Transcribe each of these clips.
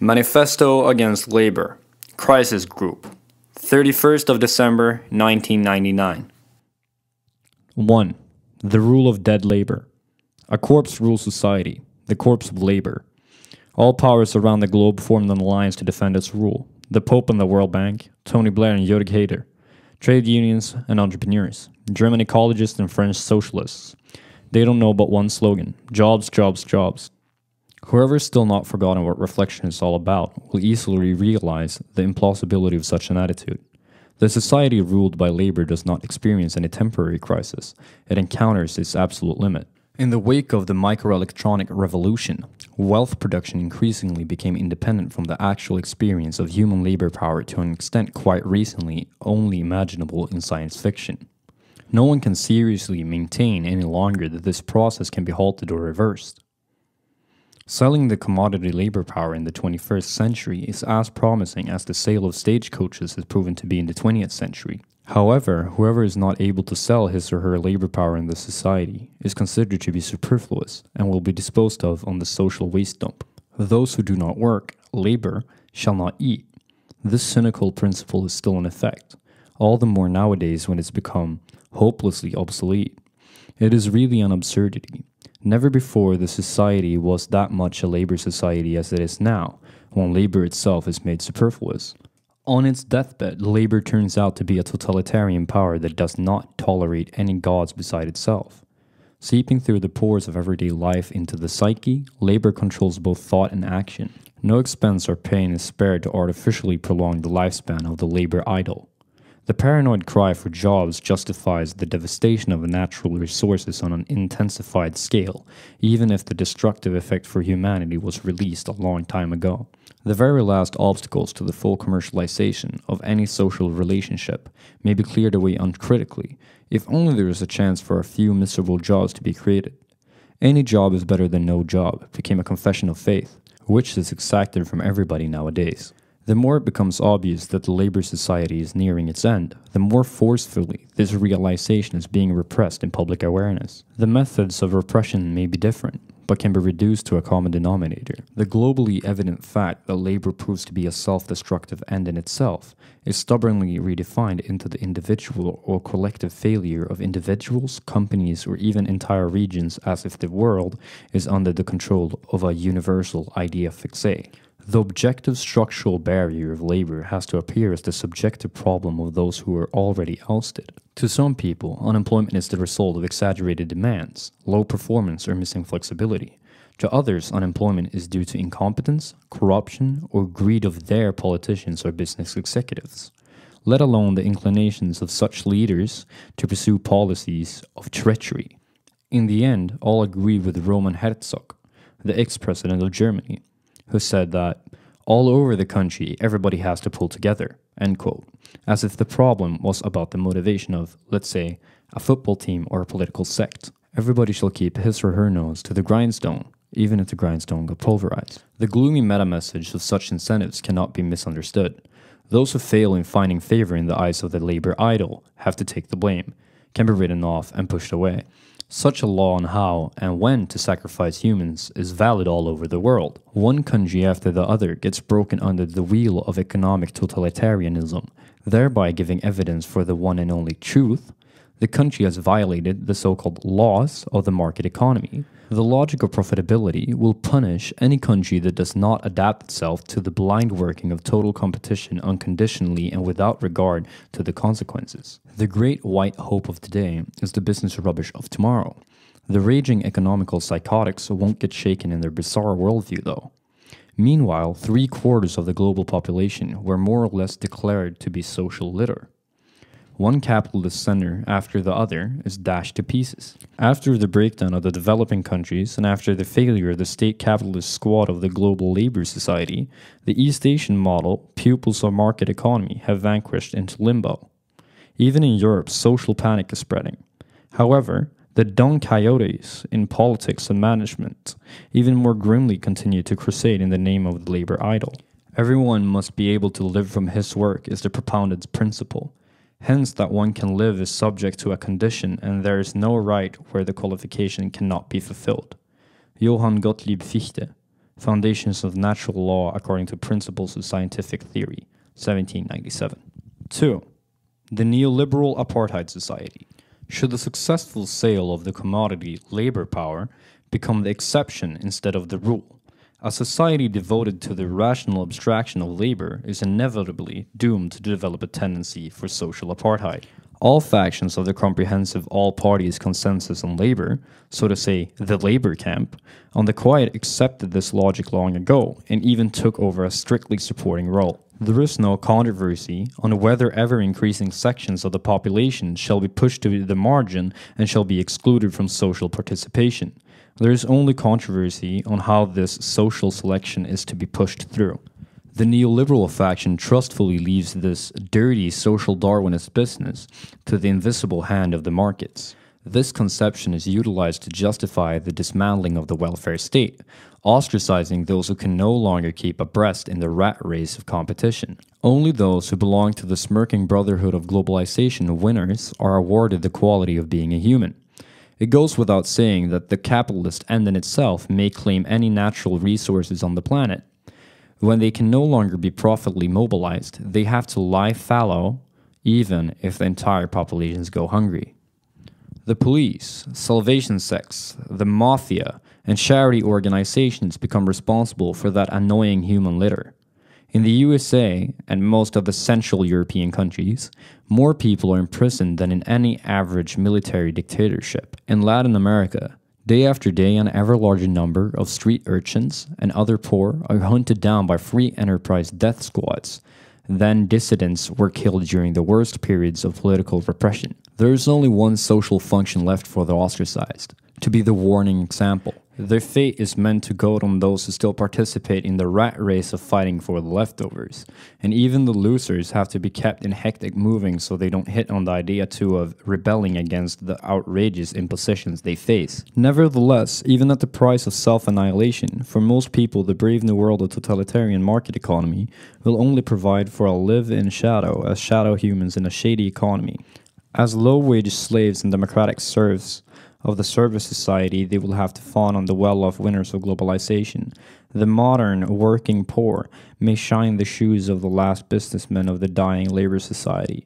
Manifesto Against Labor, Crisis Group, 31st of December 1999. 1. The rule of dead labor. A corpse rules society, the corpse of labor. All powers around the globe formed an alliance to defend its rule. The Pope and the World Bank, Tony Blair and Jörg Haider, trade unions and entrepreneurs, German ecologists and French socialists. They don't know but one slogan: jobs, jobs, jobs. Whoever is still not forgotten what reflection is all about will easily realize the implausibility of such an attitude. The society ruled by labor does not experience any temporary crisis. It encounters its absolute limit. In the wake of the microelectronic revolution, wealth production increasingly became independent from the actual experience of human labor power to an extent quite recently only imaginable in science fiction. No one can seriously maintain any longer that this process can be halted or reversed. Selling the commodity labor power in the 21st century is as promising as the sale of stagecoaches has proven to be in the 20th century. However, whoever is not able to sell his or her labor power in the society is considered to be superfluous and will be disposed of on the social waste dump. Those who do not work, labor, shall not eat. This cynical principle is still in effect, all the more nowadays when it's become hopelessly obsolete. It is really an absurdity. Never before the society was that much a labor society as it is now, when labor itself is made superfluous. On its deathbed, labor turns out to be a totalitarian power that does not tolerate any gods beside itself. Seeping through the pores of everyday life into the psyche, labor controls both thought and action. No expense or pain is spared to artificially prolong the lifespan of the labor idol. The paranoid cry for jobs justifies the devastation of natural resources on an intensified scale, even if the destructive effect for humanity was released a long time ago. The very last obstacles to the full commercialization of any social relationship may be cleared away uncritically, if only there is a chance for a few miserable jobs to be created. Any job is better than no job became a confession of faith, which is exacted from everybody nowadays. The more it becomes obvious that the labor society is nearing its end, the more forcefully this realization is being repressed in public awareness. The methods of repression may be different, but can be reduced to a common denominator. The globally evident fact that labor proves to be a self-destructive end in itself is stubbornly redefined into the individual or collective failure of individuals, companies, or even entire regions, as if the world is under the control of a universal idea fixe. The objective structural barrier of labor has to appear as the subjective problem of those who are already ousted. To some people, unemployment is the result of exaggerated demands, low performance, or missing flexibility. To others, unemployment is due to incompetence, corruption, or greed of their politicians or business executives, let alone the inclinations of such leaders to pursue policies of treachery. In the end, all agree with Roman Herzog, the ex-president of Germany, who said that all over the country everybody has to pull together, end quote, as if the problem was about the motivation of, let's say, a football team or a political sect. Everybody shall keep his or her nose to the grindstone, even if the grindstone got pulverized. The gloomy meta-message of such incentives cannot be misunderstood. Those who fail in finding favor in the eyes of the labor idol have to take the blame, can be written off and pushed away. Such a law on how and when to sacrifice humans is valid all over the world. One country after the other gets broken under the wheel of economic totalitarianism, thereby giving evidence for the one and only truth. The country has violated the so-called laws of the market economy. The logic of profitability will punish any country that does not adapt itself to the blind working of total competition unconditionally and without regard to the consequences. The great white hope of today is the business rubbish of tomorrow. The raging economical psychotics won't get shaken in their bizarre worldview, though. Meanwhile, 3/4 of the global population were more or less declared to be social litter. One capitalist center after the other is dashed to pieces. After the breakdown of the developing countries and after the failure of the state capitalist squad of the global labor society, the East Asian model, pupils of market economy, have vanquished into limbo. Even in Europe, social panic is spreading. However, the Don Quixotes in politics and management even more grimly continue to crusade in the name of the labor idol. Everyone must be able to live from his work is the propounded principle. Hence that one can live is subject to a condition and there is no right where the qualification cannot be fulfilled. Johann Gottlieb Fichte, Foundations of Natural Law According to Principles of Scientific Theory, 1797. 2. The Neoliberal Apartheid Society. Should the successful sale of the commodity labor power become the exception instead of the rule, a society devoted to the rational abstraction of labor is inevitably doomed to develop a tendency for social apartheid. All factions of the comprehensive all-parties consensus on labor, so to say the labor camp, on the quiet accepted this logic long ago and even took over a strictly supporting role. There is no controversy on whether ever-increasing sections of the population shall be pushed to the margin and shall be excluded from social participation. There is only controversy on how this social selection is to be pushed through. The neoliberal faction trustfully leaves this dirty social Darwinist business to the invisible hand of the markets. This conception is utilized to justify the dismantling of the welfare state, ostracizing those who can no longer keep abreast in the rat race of competition. Only those who belong to the smirking brotherhood of globalization winners are awarded the quality of being a human. It goes without saying that the capitalist end in itself may claim any natural resources on the planet. When they can no longer be profitably mobilized, they have to lie fallow, even if the entire populations go hungry. The police, salvation sects, the mafia, and charity organizations become responsible for that annoying human litter. In the USA and most of the Central European countries, more people are imprisoned than in any average military dictatorship. In Latin America, day after day, an ever larger number of street urchins and other poor are hunted down by free enterprise death squads. Then dissidents were killed during the worst periods of political repression. There is only one social function left for the ostracized: to be the warning example. Their fate is meant to goad on those who still participate in the rat race of fighting for the leftovers. And even the losers have to be kept in hectic moving so they don't hit on the idea too of rebelling against the outrageous impositions they face. Nevertheless, even at the price of self-annihilation, for most people the brave new world of totalitarian market economy will only provide for a live-in shadow as shadow humans in a shady economy. As low-wage slaves and democratic serfs of the service society, they will have to fawn on the well-off winners of globalization. The modern working poor may shine the shoes of the last businessmen of the dying labor society,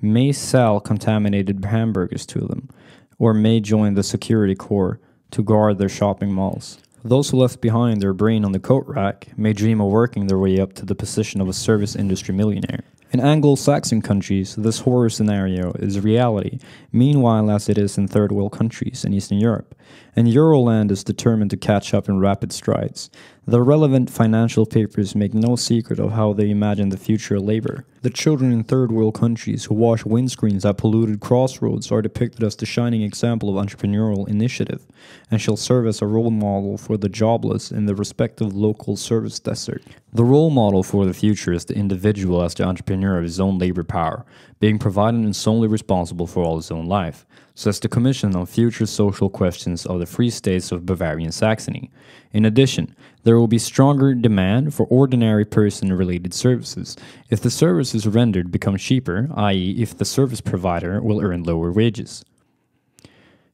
may sell contaminated hamburgers to them, or may join the security corps to guard their shopping malls. Those who left behind their brain on the coat rack may dream of working their way up to the position of a service industry millionaire. In Anglo-Saxon countries, this horror scenario is reality, meanwhile as it is in third world countries in Eastern Europe, and Euroland is determined to catch up in rapid strides. The relevant financial papers make no secret of how they imagine the future of labor. The children in third world countries who wash windscreens at polluted crossroads are depicted as the shining example of entrepreneurial initiative, and shall serve as a role model for the jobless in the respective local service desert. The role model for the future is the individual as the entrepreneur of his own labor power, being provided and solely responsible for all his own life, says the Commission on Future Social Questions of the Free States of Bavarian Saxony. In addition, there will be stronger demand for ordinary person-related services if the services rendered become cheaper, i.e. if the service provider will earn lower wages.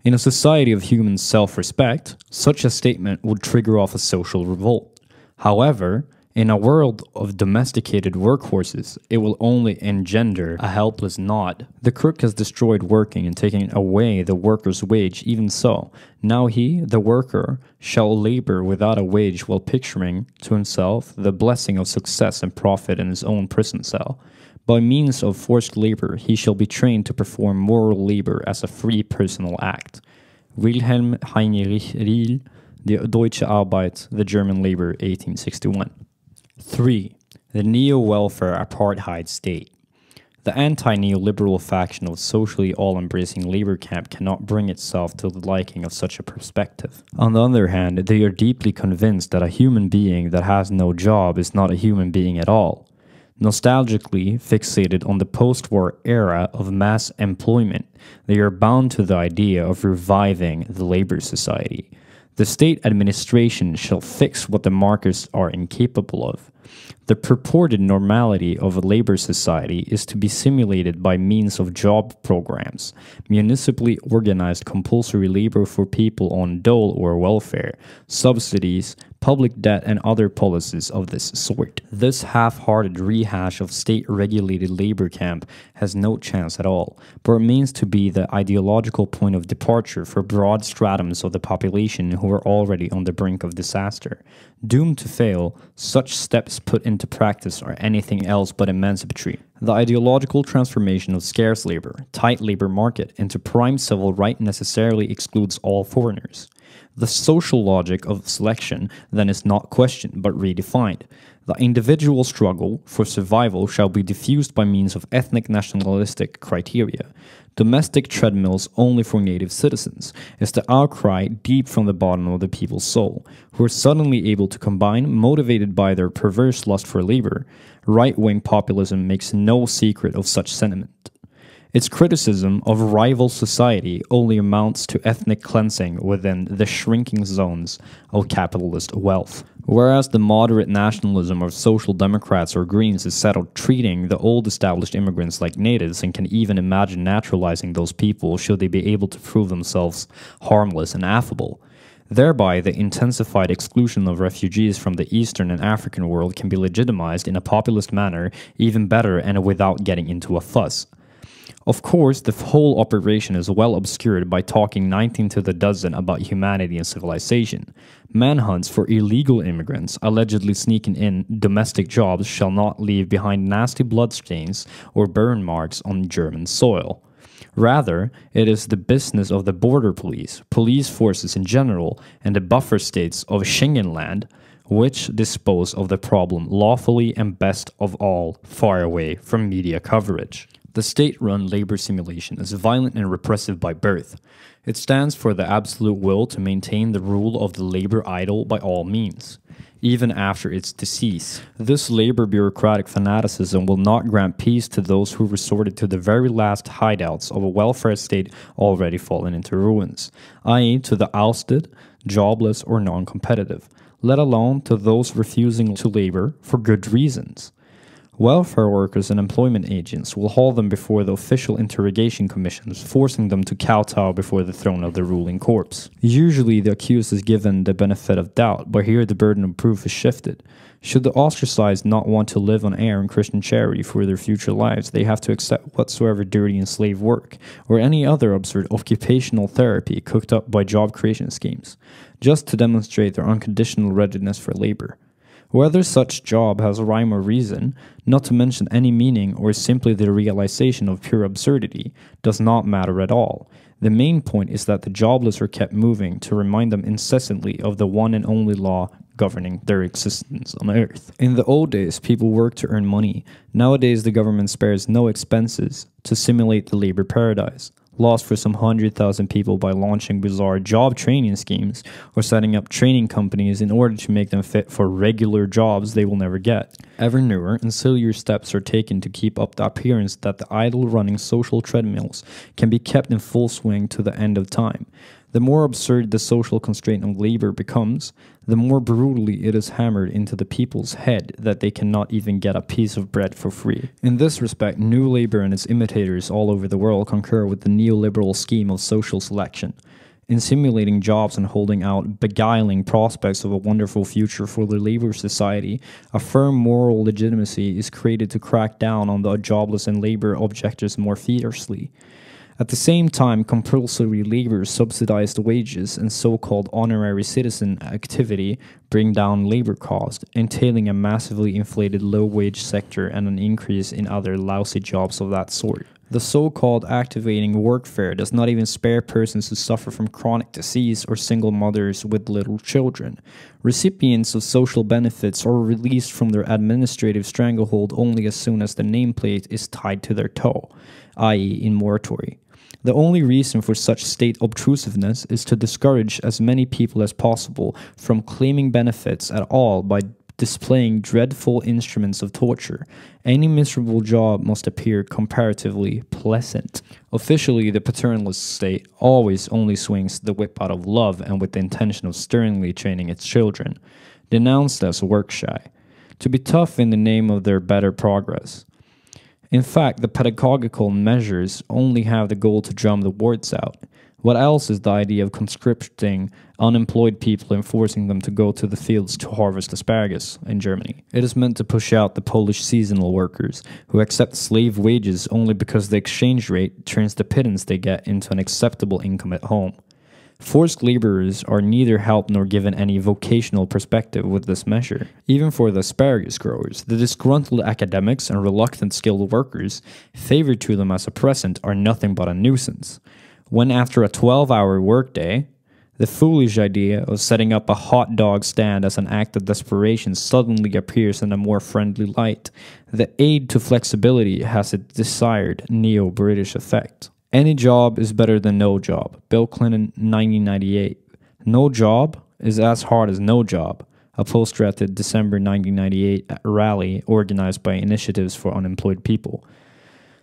In a society of human self-respect, such a statement would trigger off a social revolt. However, in a world of domesticated workhorses, it will only engender a helpless nod. The crook has destroyed working and taken away the worker's wage. Even so, now he, the worker, shall labor without a wage while picturing to himself the blessing of success and profit in his own prison cell. By means of forced labor, he shall be trained to perform moral labor as a free personal act. Wilhelm Heinrich Riehl, Die Deutsche Arbeit, The German Labor, 1861. 3. The neo-welfare apartheid state. The anti-neoliberal faction of socially all-embracing labor camp cannot bring itself to the liking of such a perspective. On the other hand, they are deeply convinced that a human being that has no job is not a human being at all. Nostalgically fixated on the post-war era of mass employment, they are bound to the idea of reviving the labor society. The state administration shall fix what the markets are incapable of. The purported normality of a labor society is to be simulated by means of job programs, municipally organized compulsory labor for people on dole or welfare, subsidies, public debt, and other policies of this sort. This half-hearted rehash of state-regulated labor camp has no chance at all, but remains to be the ideological point of departure for broad stratums of the population who are already on the brink of disaster. Doomed to fail, such steps put into practice are anything else but emancipatory. The ideological transformation of scarce labor, tight labor market, into prime civil right necessarily excludes all foreigners. The social logic of selection then is not questioned but redefined. The individual struggle for survival shall be diffused by means of ethnic nationalistic criteria. Domestic treadmills only for native citizens is the outcry deep from the bottom of the people's soul, who are suddenly able to combine, motivated by their perverse lust for labor. Right-wing populism makes no secret of such sentiment. Its criticism of rival society only amounts to ethnic cleansing within the shrinking zones of capitalist wealth. Whereas the moderate nationalism of social democrats or greens is set on treating the old established immigrants like natives and can even imagine naturalizing those people should they be able to prove themselves harmless and affable. Thereby, the intensified exclusion of refugees from the Eastern and African world can be legitimized in a populist manner even better and without getting into a fuss. Of course, the whole operation is well obscured by talking 19 to the dozen about humanity and civilization. Manhunts for illegal immigrants allegedly sneaking in domestic jobs shall not leave behind nasty bloodstains or burn marks on German soil. Rather, it is the business of the border police forces in general, and the buffer states of Schengenland, which dispose of the problem lawfully and best of all, far away from media coverage. The state-run labor simulation is violent and repressive by birth. It stands for the absolute will to maintain the rule of the labor idol by all means, even after its decease. This labor bureaucratic fanaticism will not grant peace to those who resorted to the very last hideouts of a welfare state already fallen into ruins, i.e. to the ousted, jobless, or non-competitive, let alone to those refusing to labor for good reasons. Welfare workers and employment agents will haul them before the official interrogation commissions, forcing them to kowtow before the throne of the ruling corpse. Usually the accused is given the benefit of doubt, but here the burden of proof is shifted. Should the ostracized not want to live on air and Christian charity for their future lives, they have to accept whatsoever dirty and slave work, or any other absurd occupational therapy cooked up by job creation schemes, just to demonstrate their unconditional readiness for labor. Whether such job has rhyme or reason, not to mention any meaning or simply the realization of pure absurdity, does not matter at all. The main point is that the jobless are kept moving to remind them incessantly of the one and only law governing their existence on earth. In the old days, people worked to earn money. Nowadays, the government spares no expenses to simulate the labor paradise, lost for some 100,000 people by launching bizarre job training schemes or setting up training companies in order to make them fit for regular jobs they will never get. Ever newer and sillier steps are taken to keep up the appearance that the idle running social treadmills can be kept in full swing to the end of time. The more absurd the social constraint of labor becomes, the more brutally it is hammered into the people's head that they cannot even get a piece of bread for free. In this respect, New Labour and its imitators all over the world concur with the neoliberal scheme of social selection. In simulating jobs and holding out beguiling prospects of a wonderful future for the labor society, a firm moral legitimacy is created to crack down on the jobless and labor objectors more fiercely. At the same time, compulsory labor, subsidized wages, and so-called honorary citizen activity bring down labor costs, entailing a massively inflated low-wage sector and an increase in other lousy jobs of that sort. The so-called activating workfare does not even spare persons who suffer from chronic disease or single mothers with little children. Recipients of social benefits are released from their administrative stranglehold only as soon as the nameplate is tied to their toe, i.e. in moratory. The only reason for such state obtrusiveness is to discourage as many people as possible from claiming benefits at all by displaying dreadful instruments of torture. Any miserable job must appear comparatively pleasant. Officially, the paternalist state always only swings the whip out of love and with the intention of sternly training its children, denounced as work-shy, to be tough in the name of their better progress. In fact, the pedagogical measures only have the goal to drum the warts out. What else is the idea of conscripting unemployed people and forcing them to go to the fields to harvest asparagus in Germany? It is meant to push out the Polish seasonal workers who accept slave wages only because the exchange rate turns the pittance they get into an acceptable income at home. Forced laborers are neither helped nor given any vocational perspective with this measure. Even for the asparagus growers, the disgruntled academics and reluctant skilled workers favored to them as a present are nothing but a nuisance. When after a 12-hour workday, the foolish idea of setting up a hot dog stand as an act of desperation suddenly appears in a more friendly light, the aid to flexibility has its desired neo-British effect. Any job is better than no job. Bill Clinton, 1998. No job is as hard as no job. A poster at the December 1998 rally organized by Initiatives for Unemployed People.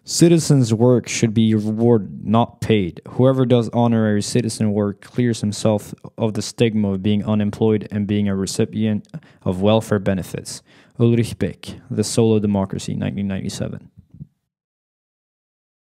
Citizens' work should be rewarded, not paid. Whoever does honorary citizen work clears himself of the stigma of being unemployed and being a recipient of welfare benefits. Ulrich Beck, The Soul of Democracy, 1997.